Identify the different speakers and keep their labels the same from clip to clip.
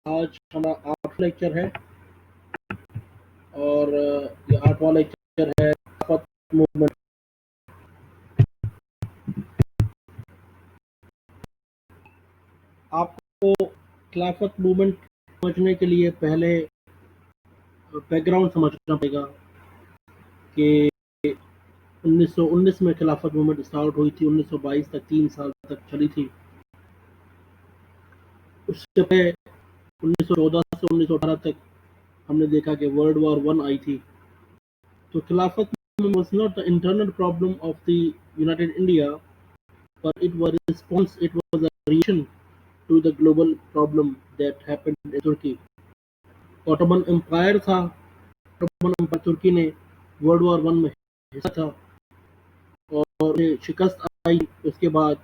Speaker 1: آج ہمارا 8 لیکچر ہے اور یہ 8واں لیکچر ہے خلافت موومنٹ۔ آپ کو خلافت موومنٹ سمجھنے کے لیے پہلے بیک گراؤنڈ سمجھنا پڑے گا کہ 1919 میں خلافت موومنٹ اسٹارٹ ہوئی تھی، 1922 تک 3 سال تک چلی تھی۔ اس سے پہلے 1914 سے 1918 تک ہم نے دیکھا کہ ورلڈ وار 1 آئی تھی۔ تو خلافت was not the internal problem of the United India, but it was a reaction to the global problem that happened in Turkey. Ottoman Empire تھا، Ottoman Empire ترکی نے ورلڈ وار 1 میں حصہ تھا اور شکست آئی۔ اس کے بعد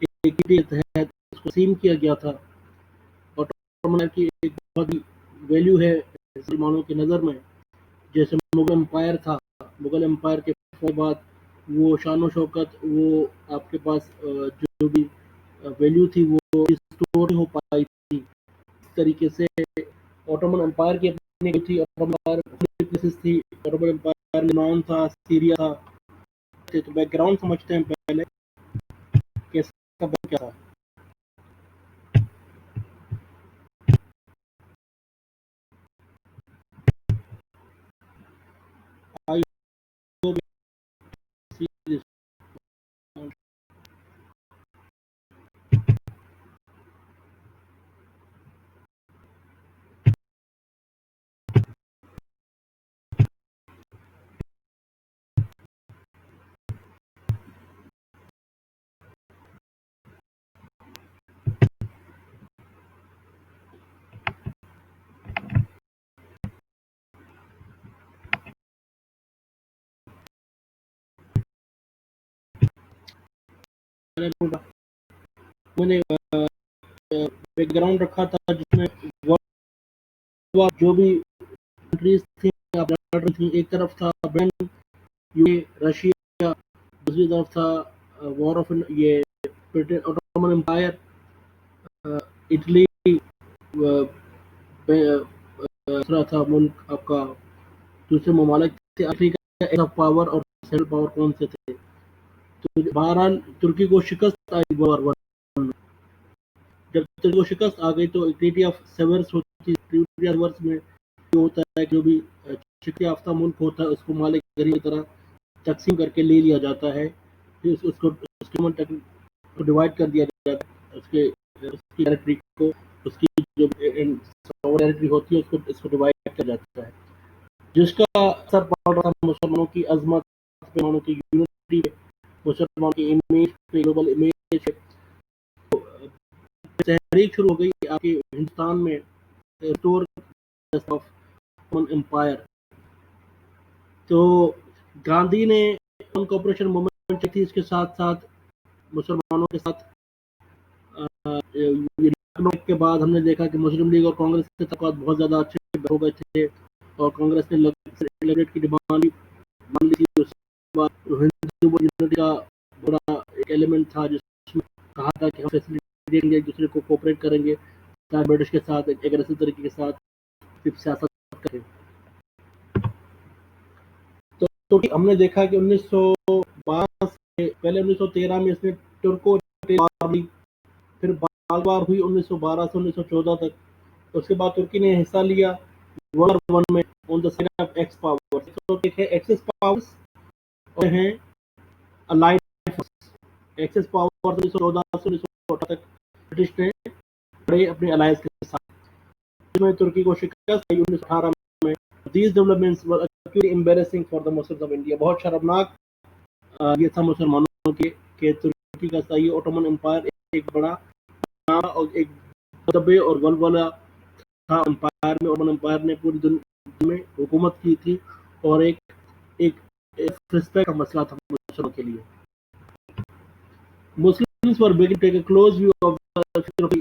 Speaker 1: ایک کے تحت اس کو تقسیم کیا گیا تھا۔ Ottoman کی ایک بہت ہی ویلیو ہے مسلمانوں کی نظر میں، جیسے مغل امپائر تھا۔ مغل امپائر کے بعد وہ شان و شوکت، وہ آپ کے پاس جو بھی ویلیو تھی وہ ریسٹور ہو پائی تھی۔ اس طریقے سے اوٹومن امپائر کی اپنی تھی، اوٹومن امپائر لبنان تھا، سیریا تھا۔ تو بیک گراؤنڈ سمجھتے ہیں پہلے کہ اس کا بیک کیا تھا۔ میں نے بیک گراؤنڈ رکھا تھا جس میں جو بھی کنٹریز تھیں، ایک طرف تھا رشیا، دوسری طرف تھا وار آف یہ اوٹومن امپائر، اٹلی، دوسرا تھا ملک آپ کا دوسرے ممالک تھے افریقہ پاور اور سیل پاور کون سے تھے۔ تو بہرحال ترکی کو شکست آئی وار 1 میں۔ جب ترکی کو شکست آ گئی تو ٹریٹی آف سیورس ہوتی ہے۔ ٹریٹی آف سیورس میں جو ہوتا ہے جو بھی شکست یافتہ ملک ہوتا ہے اس کو مالک گری کی طرح تقسیم کر کے لے لیا جاتا ہے، پھر اس کو ڈیوائڈ کر دیا جاتا ہے، اس کی ٹیریٹری کو، اس کی جو ٹیریٹری ہوتی ہے اس کو ڈیوائڈ کیا جاتا ہے، جس کا اثر پڑ رہا ہے مسلمانوں کی عظمت، مسلمانوں کی یونٹی پہ، مسلمانوں کی امیج پہ، گلوبل امیج پہ۔ تحریک شروع ہو گئی آپ کے ہندوستان میں امپائر۔ تو گاندھی نے نان کوآپریشن موومنٹ کی تھی، اس کے ساتھ ساتھ مسلمانوں کے ساتھ کے بعد ہم نے دیکھا کہ مسلم لیگ اور کانگریس کے تعلقات بہت زیادہ اچھے ہو گئے تھے اور کانگریس نے لیبریٹ کی ڈیمانڈ مان لی تھی۔ اس کے بعد ہندو یونٹی کا بڑا ایک ایلیمنٹ تھا جس میں کہا تھا کہ ہم فیسلٹی دیں گے، ایک دوسرے کو کوپریٹ کریں گے برٹش کے ساتھ ایک ایگریسو طریقے کے ساتھ سیاست کریں۔ تو ہم نے دیکھا کہ 1912 سے پہلے 1913 میں اس نے ترکو پھر بار ہوئی 1912 سے 1914 تک۔ اس کے بعد ترکی نے حصہ لیا ورلڈ وار 1 میں on the side of X power۔ Axis powers اور ہیں allied forces۔ ایکسس پاور 1914 سے 1918 تک برٹش نے بڑے اپنے allies کے ساتھ، جس میں ترکی کو شکست آئی 1918 میں۔ These developments were actually embarrassing for the Muslims of India۔ بہت شرمناک یہ تھا مسلمانوں کے کہ ترکی کا صحیح اوٹومن امپائر ایک بڑا اور ایک دبے اور ولولہ تھا امپائر میں۔ اوٹومن امپائر نے پوری دنیا میں حکومت کی تھی اور ایک رسپیکٹ کا مسئلہ تھا مسلمانوں کے لیے۔ Muslims were beginning to take a close view of the future of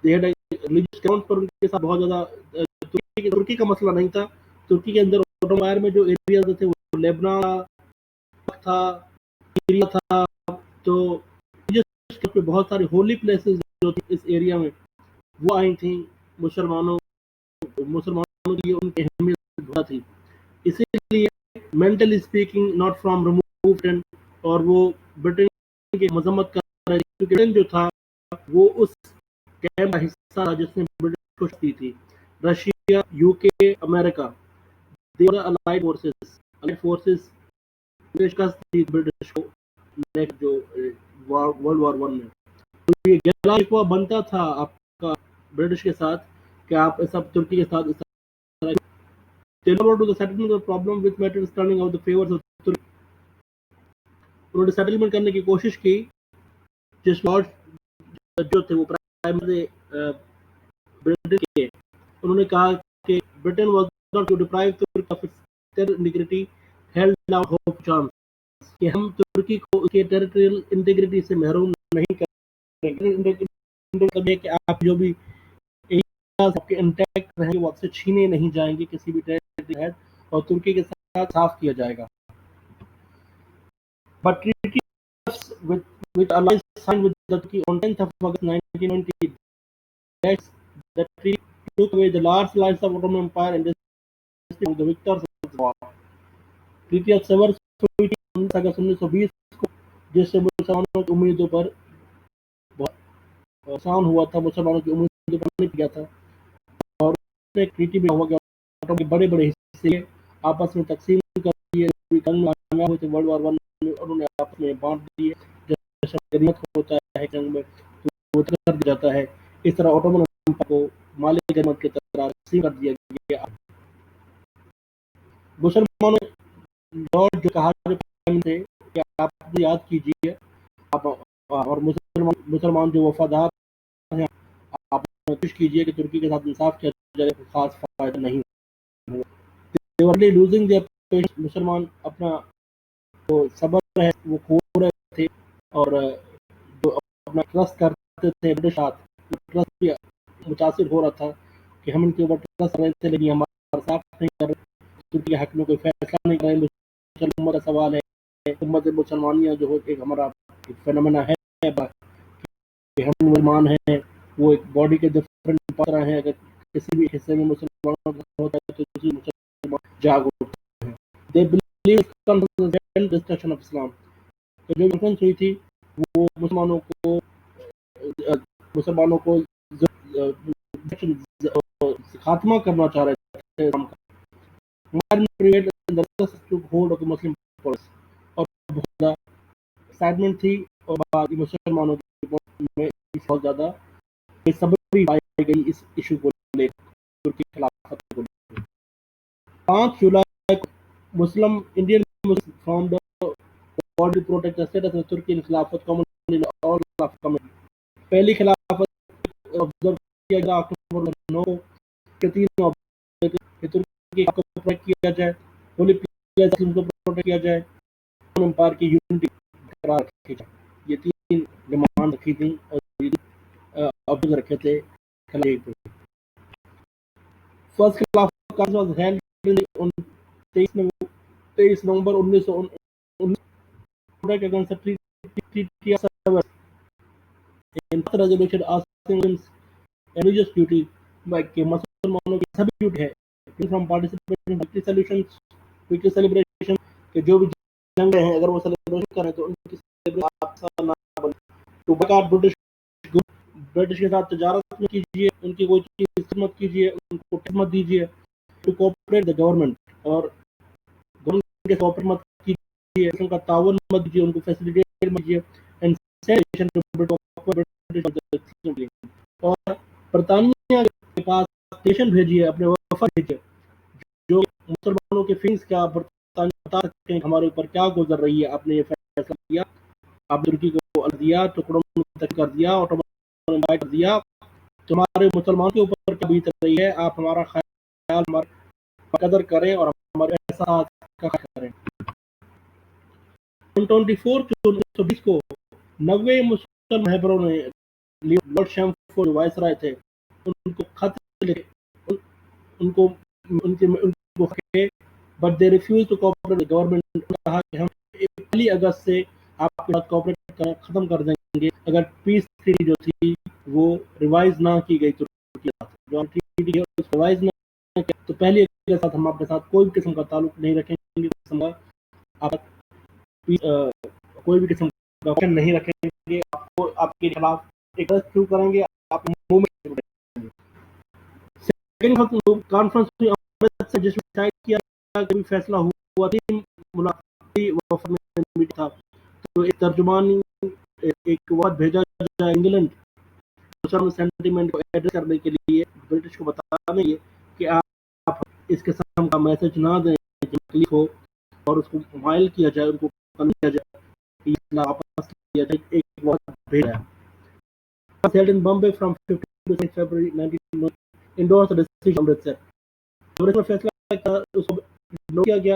Speaker 1: they had a religious ground پر ان کے ساتھ بہت زیادہ ترکی کا مسئلہ نہیں تھا۔ ترکی کے اندر اوٹومن میں جو ایریاز تھے وہ لیبنان تھا، سیریا تھا، تو بہت ساری ہولی پلیسز جو تھی اس ایریا میں وہ آئی تھیں۔ مسلمانوں مسلمانوں کی ان کی اہمیت بہت تھی، اسی لیے mentally speaking not from remove, اور وہ برٹن کی مذمت کر رہے تھے کیونکہ برٹن جو تھا وہ اس کیمپ کا حصہ تھا جس نے برٹش کو شکست دی تھی. رشیا، یو کے، امریکہ، they were allied forces شکست دی برٹش کو جو ورلڈ وار ون میں. تو یہ گلا شکوہ بنتا تھا آپ کا برٹش کے ساتھ کہ آپ سب ترکی کے ساتھ اس طرح to the settlement of the problem with matters turning out the favors of Turkey. انہوں نے سیٹلمنٹ کرنے کی کوشش کی. جس لارڈ جو تھے وہ پرائم برٹن کے، انہوں نے کہا کہ Britain was not to deprive Turkey of its integrity held out hope chance, کہ ہم ترکی کو اس کے ٹیریٹریل انٹیگریٹی سے محروم نہیں کریں گے، کہ آپ جو بھی آپ کے انٹیکٹ رہیں گے وہ آپ سے چھینے نہیں جائیں گے کسی بھی ٹیریٹری ہیڈ، اور ترکی کے ساتھ صاف کیا جائے گا. But treaty with allies signed with Turkey on 10th of August 1990 that treaty took away the large slice of Ottoman Empire and distributed the victors of the war. Treaty of Sevres ہوئی تھی 19 اگست 1920 کو، جس سے مسلمانوں کی امیدوں پر بہت آسان ہوا تھا، مسلمانوں کی امیدوں پر نہیں گیا تھا، اور ایک ٹریٹی بھی ہوا گیا کہ بڑے بڑے حصے آپس میں تقسیم کر دیے، کامیاب ہوئے تھے ورلڈ وار ون میں، اور انہیں آپس میں بانٹ دیے. جیسے غنیمت ہوتا ہے جنگ میں وہ کر دیا جاتا ہے، اس طرح اوٹومن امپائر کو مالی غنیمت کی طرح تقسیم کر دیا گیا. مسلمانوں لارڈ جو کہا تھے کہ آپ یاد کیجیے، آپ اور مسلمان جو وفادار ہیں آپ کوشش کیجیے کہ ترکی کے ساتھ انصاف کیا جائے، خاص فائدہ نہیں ہوا. لوزنگ دیئر پیشنس، مسلمان اپنا جو صبر ہے وہ کھو رہے تھے، اور جو اپنا ٹرسٹ کرتے تھے برٹش ساتھ، وہ ٹرسٹ بھی متاثر ہو رہا تھا کہ ہم ان کے اوپر ٹرسٹ کر رہے تھے لیکن ہمارا صاف نہیں کر رہے، ترکی کے حق میں کوئی فیصلہ نہیں کر رہے. مسلمان کا سوال ہے، امت مسلمانیہ جو ایک ہمارا فینومینا ہے کہ ہم مسلمان ہیں، وہ ایک باڈی کے ڈفرنٹ پارٹ ہیں، اگر کسی بھی حصے میں مسلمانوں کا ہوتا ہے تو کسی مسلمان جاگ اٹھتے ہیں. They believe destruction of Islam. تو جو کانفرنس ہوئی تھی وہ مسلمانوں کو خاتمہ کرنا چاہ رہے تھے مسلم پولیس، اور بہت زیادہ ایکسائٹمنٹ تھی، اور بعد مسلمانوں میں بہت زیادہ صبری پائی گئی اس ایشو کو لے کر، ترکی خلافت کو لے کر. 5 جولائی کو مسلم Indian from body protect states میں ترکی خلافت کمیونٹی پہلی خلافت آبزرو کیا گیا اکتوبر 9 کے 3 کہ ترکی کو پروٹیکٹ کیا جائے، ہولی پلیس کو پروٹیکٹ کیا جائے، امپائر کی یونٹی برقرار رکھی جائے. یہ 3 ڈیمانڈ رکھی تھیں اور آبزرو رکھے تھے. فرسٹ خلافت conference was held on 23 November 1919 protect against the treaty of Sevres. In that resolution asking religious duty کہ مسلمانوں کی سبھی ڈیوٹی ہے from participating in weekly solutions weekly celebration، کہ جو بھی جنگ ہیں اگر وہ سیلیبریشن کریں تو ان کی سیلیبریشن آپ سا نہ بنے. تو بیکار برٹش کے ساتھ تجارت میں کیجیے، ان کی کوئی چیز خدمت کیجیے، ان کو خدمت دیجیے، ٹو کوپریٹ دا گورنمنٹ، اور گورنمنٹ کے کوپریٹ مت کیجیے، ان کا تعاون مت دیجیے، ان کو فیسیلیٹیٹ مت دیجیے. اور برطانیہ کے پاس اسٹیشن بھیجیے، اپنے وفد بھیجیے جو مسلمانوں کے فیلنگس کیا برطانیہ بتا سکتے ہیں ہمارے اوپر کیا گزر رہی ہے. آپ نے یہ فیصلہ کیا، آپ ترکی کو الگ دیا، ٹکڑوں میں کر دیا، آٹومن کر دیا، تمہارے مسلمان کے اوپر کیا بیت رہی ہے. آپ ہمارا خیال ہمارا قدر کریں اور ہمارے احساس کا خیال کریں. 24 جون 1920 کو 90 مسلم مہبروں نے لارڈ شیمفورڈ وائس رائے تھے ان کو خط لکھے، ان کو but they refuse to cooperate government. کہا کہ ہم 1 اگست سے آپ کے ساتھ کوپریٹ ختم کر دیں گے اگر پیس ٹریٹی جو تھی وہ ریوائز نہ کی گئی ترکی کے ساتھ. جو ہم ٹریٹی ہے اس کو ریوائز نہ کیا تو پہلے کے ساتھ ہم آپ کے ساتھ کوئی بھی قسم کا تعلق نہیں رکھیں گے، قسم کا آپ کوئی بھی قسم کا آپشن نہیں رکھیں گے، آپ کو آپ کے خلاف ایک شروع کریں گے، آپ موومنٹ شروع کریں گے۔ سیکنڈ وقت کانفرنس ہوئی امرت سے جس میں شائع کیا کہ فیصلہ ہوا تھی ملاقاتی وفد میں میٹ تھا تو ایک ترجمان ایک وفد بھیجا جائے انگلینڈ مسلم سینٹیمنٹ کو ایڈریس کرنے کے لیے برٹش کو بتانے کے کہ آپ اس قسم کا میسج نہ دیں کہ تکلیف ہو اور اس کو مائل کیا جائے، ان کو کیا جائے کہ یہ واپس کیا جائے، ایک وقت بھیجا ہے۔ held in Bombay from 15 to 6 February 1909 endorsed the decision of Amritsar۔ Amritsar میں فیصلہ کیا اس کو اگنور کیا گیا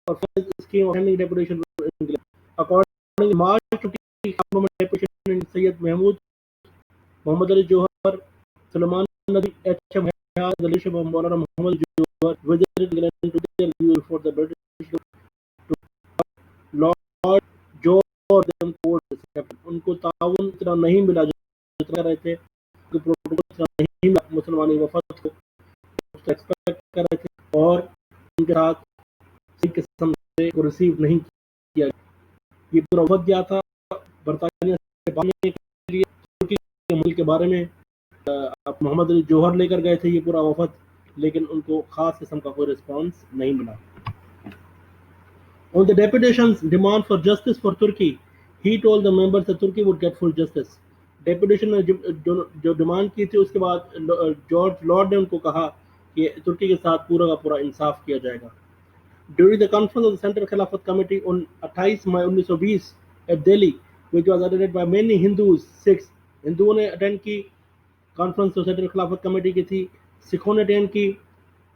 Speaker 1: اور first scheme of sending deputation to England۔ Accordingly, March 20 government deputation in Syed Mahmood Mohammad Ali Jauhar Sulaiman Nadvi H M Hayat the leadership of Maulana Muhammad Johar visited England to their view before the British to Lord George them court ان کو تعاون اتنا نہیں ملا جتنا رہے تھے کہ protocol اتنا نہیں ملا مسلمانی وفد کو ایکسپیکٹ کر رہے تھے اور ان کے ساتھ کسی قسم سے ریسیو نہیں کیا گیا۔ یہ پورا وفد گیا تھا برطانیہ سے بھاگنے کے لیے، ترکی کے ملک کے بارے میں محمد علی جوہر لے کر گئے تھے یہ پورا وفد، لیکن ان کو خاص قسم کا کوئی رسپانس نہیں ملا۔ On the deputation's demand for justice for Turkey, he told the members that Turkey would get full justice۔ Deputation نے جو ڈیمانڈ کی تھی اس کے بعد جارج لارڈ نے ان کو کہا کہ ترکی کے ساتھ پورا کا پورا انصاف کیا جائے گا۔ During the conference of the Central Khilafat Committee on 28 May 1920 at Delhi, which was attended by many Hindus, Sikhs، ہندوؤں نے اٹینڈ کی کانفرنس جو سینٹرل خلافت کمیٹی کی تھی، سکھوں نے اٹینڈ کی،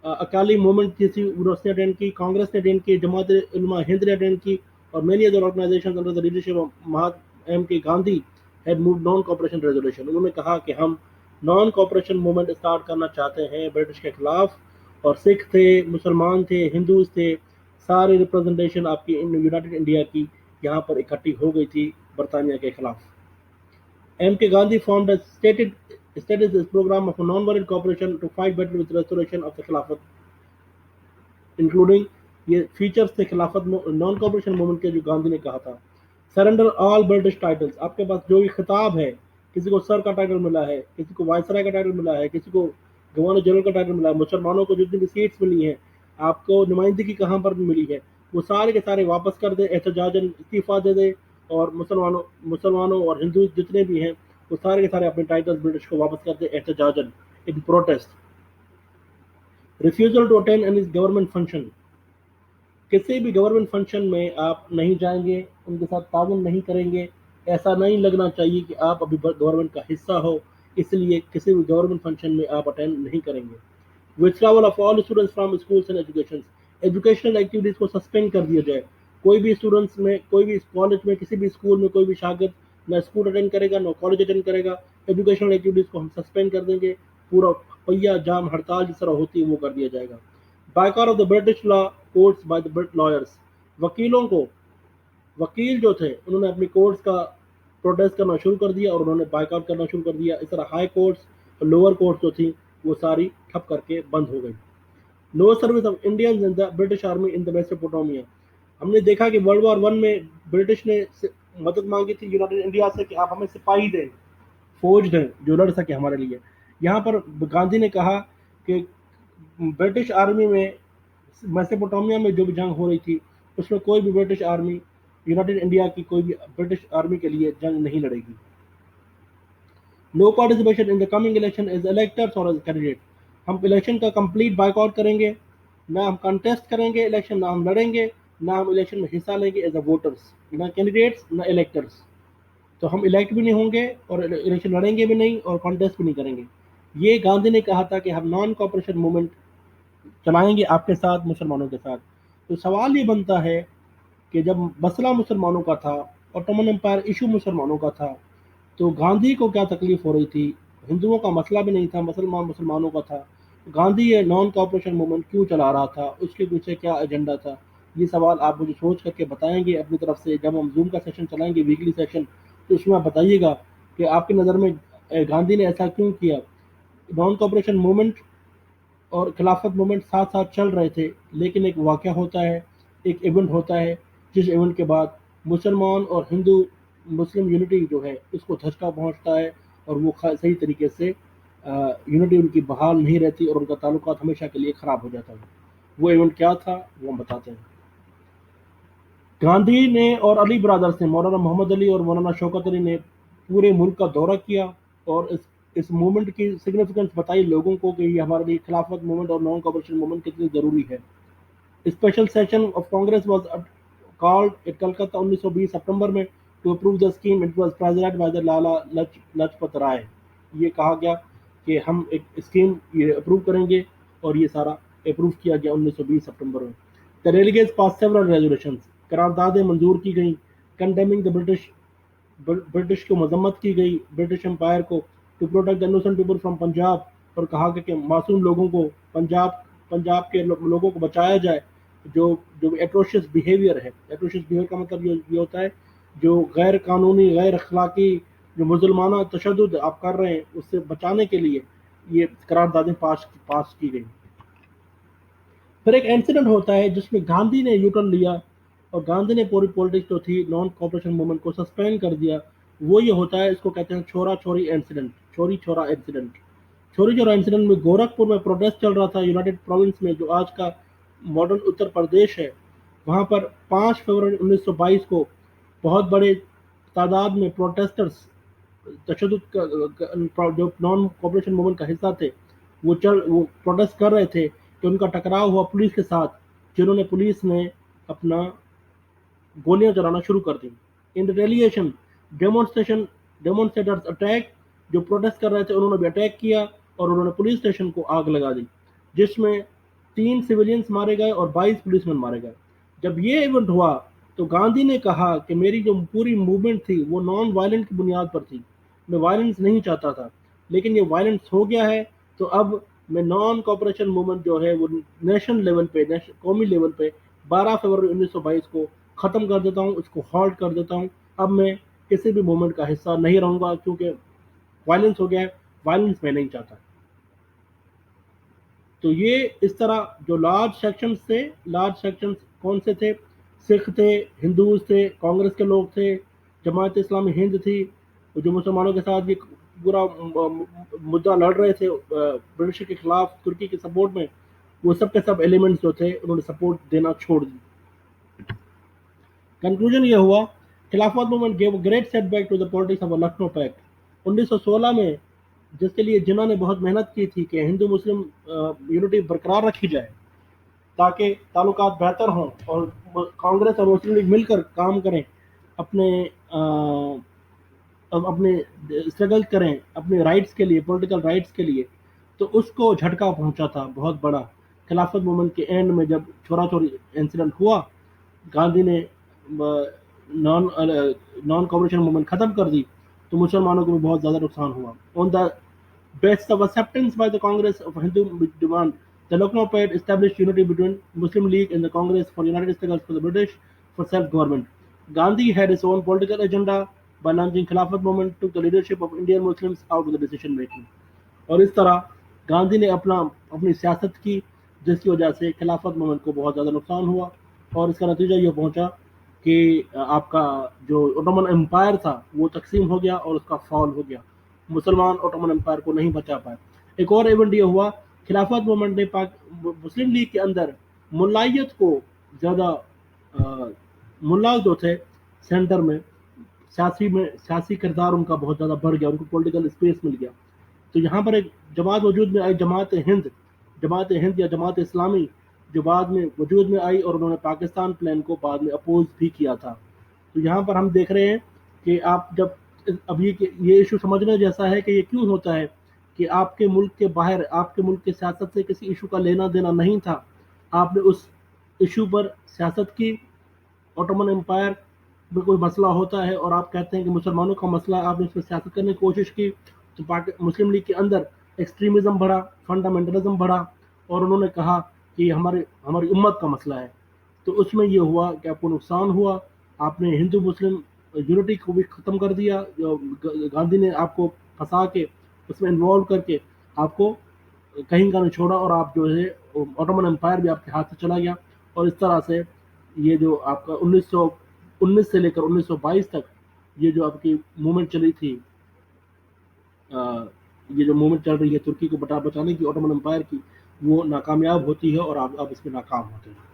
Speaker 1: اکالی موومنٹ کی تھی اس نے اٹینڈ کی، کانگریس نے اٹینڈ کی، جماعت علماء ہند نے اٹینڈ کی اور many other organizations under the leadership of Mahatma M K Gandhi had moved non cooperation resolution۔ انہوں نے کہا کہ ہم نان کوپریشن موومنٹ اسٹارٹ کرنا چاہتے ہیں برٹش کے خلاف، اور سکھ تھے، مسلمان تھے، ہندوز تھے، ساری ریپرزنٹیشن آپ کی یونائٹڈ انڈیا کی یہاں پر اکٹھی ہو گئی تھی برطانیہ کے خلاف۔ M K Gandhi formed a stated his program of non-violent cooperation to fight better with restoration of the خلافت، انکلوڈنگ یہ فیچرز تھے خلافت نان کوپریشن موومنٹ کے جو گاندھی نے کہا تھا۔ سرنڈر آل برٹش ٹائٹلز، آپ کے پاس جو بھی خطاب ہے، کسی کو سر کا ٹائٹل ملا ہے، کسی کو وائسرائے کا ٹائٹل ملا ہے، کسی کو گورنر جنرل کا ٹائٹل ملا ہے، مسلمانوں کو جتنی بھی سیٹس ملی ہیں، آپ کو نمائندگی کہاں پر بھی ملی ہے، وہ سارے کے سارے واپس کر دیں، احتجاجاً استعفیٰ دے دیں، اور مسلمانوں اور ہندو جتنے بھی ہیں وہ سارے کے سارے اپنے ٹائٹلز برٹش کو واپس کر دیں احتجاجاً in protest. Refusal to attend any government function, کسی بھی گورنمنٹ فنکشن میں آپ نہیں جائیں گے، ان کے ساتھ تعاون نہیں کریں گے، ایسا نہیں لگنا چاہیے کہ آپ ابھی گورنمنٹ کا حصہ ہو، اس لیے کسی بھی گورنمنٹ فنکشن میں آپ اٹینڈ نہیں کریں گے۔ withdrawal of all students from schools and education، educational activities کو سسپینڈ کر دیا جائے، کوئی بھی اسٹوڈنٹس میں، کوئی بھی کالج میں، کسی بھی اسکول میں کوئی بھی شاگرد نہ اسکول اٹینڈ کرے گا نہ کالج اٹینڈ کرے گا، ایجوکیشنل ایکٹیویٹیز کو ہم سسپینڈ کر دیں گے، پورا پہیا جام ہڑتال جس طرح ہوتی ہے وہ کر دیا جائے گا۔ Boycott of the British law courts by the lawyers, وکیلوں کو، وکیل جو تھے انہوں نے اپنی کورٹس کا پروٹیسٹ کرنا شروع کر دیا اور انہوں نے بائیکاٹ کرنا شروع کر دیا، اس طرح ہائی کورٹس اور لوور کورٹس جو تھیں وہ ساری ٹھپ کر کے بند ہو گئی۔ No service of Indians in the British army in the Mesopotamia, ہم نے دیکھا کہ ورلڈ وار ون میں برٹش نے مدد مانگی تھی یونائٹڈ انڈیا سے کہ آپ ہمیں سپاہی دیں، فوج دیں جو لڑ سکے ہمارے لیے۔ یہاں پر گاندھی نے کہا کہ برٹش آرمی میں میسوپوٹامیا میں جو بھی جنگ ہو رہی تھی اس میں کوئی بھی برٹش آرمی یونائٹڈ انڈیا کی کوئی بھی برٹش آرمی کے لیے جنگ نہیں لڑے گی۔ No participation in the coming election as electors اور ایز کینڈیڈیٹ، ہم الیکشن کا کمپلیٹ بائیک آؤٹ کریں گے، نہ ہم کنٹیسٹ کریں گے الیکشن، نہ ہم لڑیں گے، نہ ہم الیکشن میں حصہ لیں گے ایز اے ووٹرس، نہ کینڈیڈیٹس نہ الیکٹرس، تو ہم الیکٹ بھی نہیں ہوں گے اور الیکشن لڑیں گے بھی نہیں اور کنٹیسٹ بھی نہیں کریں گے۔ یہ گاندھی نے کہا تھا کہ ہم نان کوپریشن موومنٹ چلائیں گے آپ کے ساتھ، مسلمانوں کے ساتھ۔ تو سوال یہ بنتا ہے کہ جب مسئلہ مسلمانوں کا تھا، اوٹومن امپائر ایشو مسلمانوں کا تھا، تو گاندھی کو کیا تکلیف ہو رہی تھی؟ ہندوؤں کا مسئلہ بھی نہیں تھا، مسلمانوں کا تھا، گاندھی یہ نان کوپریشن موومنٹ کیوں چلا رہا تھا؟ اس کے پیچھے کیا ایجنڈا تھا؟ یہ سوال آپ مجھے سوچ کر کے بتائیں گے اپنی طرف سے، جب ہم زوم کا سیشن چلائیں گے ویکلی سیشن، تو اس میں آپ بتائیے گا کہ آپ کی نظر میں گاندھی نے ایسا کیوں کیا، نان کوپریشن موومنٹ اور خلافت موومنٹ ساتھ ساتھ چل رہے تھے، لیکن ایک واقعہ ہوتا ہے، ایک ایونٹ ہوتا ہے، جس ایونٹ کے بعد مسلمان اور ہندو مسلم یونٹی جو ہے اس کو دھچکا پہنچتا ہے، اور وہ صحیح طریقے سے یونٹی ان کی بحال نہیں رہتی، اور ان کا تعلقات ہمیشہ کے لیے خراب ہو جاتا ہے۔ وہ ایونٹ کیا تھا وہ ہم بتاتے ہیں۔ گاندھی نے اور علی برادرز نے، مولانا محمد علی اور مولانا شوکت علی نے پورے ملک کا دورہ کیا، اور اس موومنٹ کی سگنیفیکنس بتائی لوگوں کو کہ یہ ہمارے لیے خلافت موومنٹ اور نان کوپریشن موومنٹ کتنی ضروری ہے۔ Special session of Congress was called at Calcutta 1920 September میں to approve the scheme. It was president by the Lala Lajpat Rai. یہ کہا گیا کہ ہم ایک اسکیم یہ اپروو کریں گے، اور یہ سارا اپروو کیا گیا 1920 سپٹمبر میں۔ The delegates pass several resolutions, قراردادیں منظور کی گئیں، کنڈیمنگ دا برٹش کو مذمت کی گئی، برٹش امپائر کو، to protect the innocent people from Punjab, اور کہا گیا کہ معصوم لوگوں کو، پنجاب کے لوگوں کو بچایا جائے جو ایٹروشس بیہیویئر ہے۔ ایٹروشس بیہیویئر کا مطلب یہ ہوتا ہے جو غیر قانونی، غیر اخلاقی، جو مظلمانہ تشدد آپ کر رہے ہیں، اس سے بچانے کے لیے یہ قراردادیں پاس کی گئی۔ پھر ایک انسیڈنٹ ہوتا ہے جس میں گاندھی نے یو ٹرن لیا، اور گاندھی نے پوری پولیٹکس جو تھی نان کوپریشن موومنٹ کو سسپینڈ کر دیا۔ وہ یہ ہوتا ہے، اس کو کہتے ہیں چھورا چھوری انسیڈنٹ، چوری چھورا انسیڈنٹ۔ چوری چھورا انسیڈنٹ میں گورکھپور میں پروٹیسٹ چل رہا تھا، یونائٹڈ پروونس میں جو آج کا ماڈرن اتر پردیش ہے، وہاں پر 5 فروری 1922 کو بہت بڑے تعداد میں پروٹیسٹرز تشدد جو نان کوپریشن موومنٹ کا حصہ تھے، وہ پروٹیسٹ کر رہے تھے کہ ان کا ٹکراؤ ہوا پولیس کے ساتھ، جنہوں نے پولیس نے اپنا گولیاں چلانا شروع کر دی۔ ان ریٹیلیشن ڈیمونسٹریٹرز اٹیک، جو پروٹیسٹ کر رہے تھے انہوں نے بھی اٹیک کیا، اور انہوں نے پولیس اسٹیشن کو آگ لگا دی، جس میں 3 سویلینز مارے گئے اور 22 پولیس مین مارے گئے۔ جب یہ ایونٹ ہوا تو گاندھی نے کہا کہ میری جو پوری موومنٹ تھی وہ نان وائلنٹ کی بنیاد پر تھی، میں وائلنس نہیں چاہتا تھا، لیکن یہ وائلنس ہو گیا ہے، تو اب میں نان کوپریشن موومنٹ جو ہے وہ نیشنل لیول پہ، قومی لیول پہ 12 فروری 1922 کو ختم کر دیتا ہوں، اس کو ہالٹ کر دیتا ہوں۔ اب میں کسی بھی موومنٹ کا حصہ نہیں رہوں گا، کیونکہ وائلنس ہو گیا ہے، وائلنس میں نہیں چاہتا۔ تو یہ اس طرح جو لارج سیکشنز کون سے تھے؟ سکھ تھے، ہندوز تھے، کانگریس کے لوگ تھے، جماعت اسلامی ہند تھی، جو مسلمانوں کے ساتھ بھی پورا مدعا لڑ رہے تھے برٹش کے خلاف ترکی کے سپورٹ میں، وہ سب کے سب ایلیمنٹس جو تھے انہوں نے سپورٹ دینا چھوڑ دی۔ کنکلوژن یہ ہوا، Khilafat movement gave great setback to the politics of Lucknow pact. 1916 میں جس کے لیے جنہوں نے بہت محنت کی تھی کہ ہندو مسلم یونٹی برقرار رکھی جائے تاکہ تعلقات بہتر ہوں، اور کانگریس اور مسلم لیگ مل کر کام کریں، اپنے اپنے اسٹرگل کریں اپنے رائٹس کے لیے، پولیٹیکل رائٹس کے لیے، تو اس کو جھٹکا پہنچا تھا بہت بڑا خلافت موومنٹ کے اینڈ میں۔ جب چھورا چھوری انسیڈنٹ ہوا، گاندھی نے نان کوپریشن موومنٹ ختم کر دی، تو مسلمانوں کو بھی بہت زیادہ نقصان ہوا۔ آن دا basis of acceptance by the Congress of Hindu demand, the Lucknow Pact established unity between Muslim League and the Congress for united struggles for the British for self-government. Gandhi had his own political agenda by launching Khilafat movement, took the leadership of Indian Muslims out of the decision making. اور اس طرح گاندھی نے اپنی سیاست کی، جس کی وجہ سے خلافت موومنٹ کو بہت زیادہ نقصان ہوا، اور اس کا نتیجہ یہ پہنچا کہ آپ کا جو اوٹومن امپائر تھا وہ تقسیم ہو گیا اور اس کا فال ہو گیا، مسلمان اوٹومن امپائر کو نہیں بچا پائے۔ ایک اور ایونٹ یہ ہوا، خلافت موومنٹ نے مسلم لیگ کے اندر ملائیت کو زیادہ، ملا جو تھے سینٹر میں سیاسی کردار ان کا بہت زیادہ بڑھ گیا، ان کو پولیٹیکل اسپیس مل گیا۔ تو یہاں پر ایک جماعت وجود میں آئی، جماعت ہند یا جماعت اسلامی، جو بعد میں وجود میں آئی، اور انہوں نے پاکستان پلان کو بعد میں اپوز بھی کیا تھا۔ تو یہاں پر ہم دیکھ رہے ہیں کہ آپ جب اب یہ ایشو سمجھنے جیسا ہے کہ یہ کیوں ہوتا ہے کہ آپ کے ملک کے باہر، آپ کے ملک کے سیاست سے کسی ایشو کا لینا دینا نہیں تھا، آپ نے اس ایشو پر سیاست کی، اوٹومن امپائر میں کوئی مسئلہ ہوتا ہے اور آپ کہتے ہیں کہ مسلمانوں کا مسئلہ، آپ نے اس پر سیاست کرنے کی کوشش کی، تو مسلم لیگ کے اندر ایکسٹریمزم بڑھا، فنڈامنٹلزم بڑھا، اور انہوں نے کہا کہ یہ ہماری امت کا مسئلہ ہے۔ تو اس میں یہ ہوا کہ آپ کو نقصان ہوا، آپ نے ہندو مسلم یونٹی کو بھی ختم کر دیا، گاندھی نے آپ کو پھنسا کے اس میں انوالو کر کے آپ کو کہیں کا نہیں چھوڑا، اور آپ جو ہے ottoman امپائر بھی آپ کے ہاتھ سے چلا گیا، اور اس طرح سے یہ جو آپ کا 1919 سے لے کر 1922 تک یہ جو آپ کی موومنٹ چلی تھی، یہ جو موومنٹ چل رہی ہے ترکی کو بچانے کی، ottoman امپائر کی، وہ ناکامیاب ہوتی ہے اور آپ اس میں ناکام ہوتے ہیں۔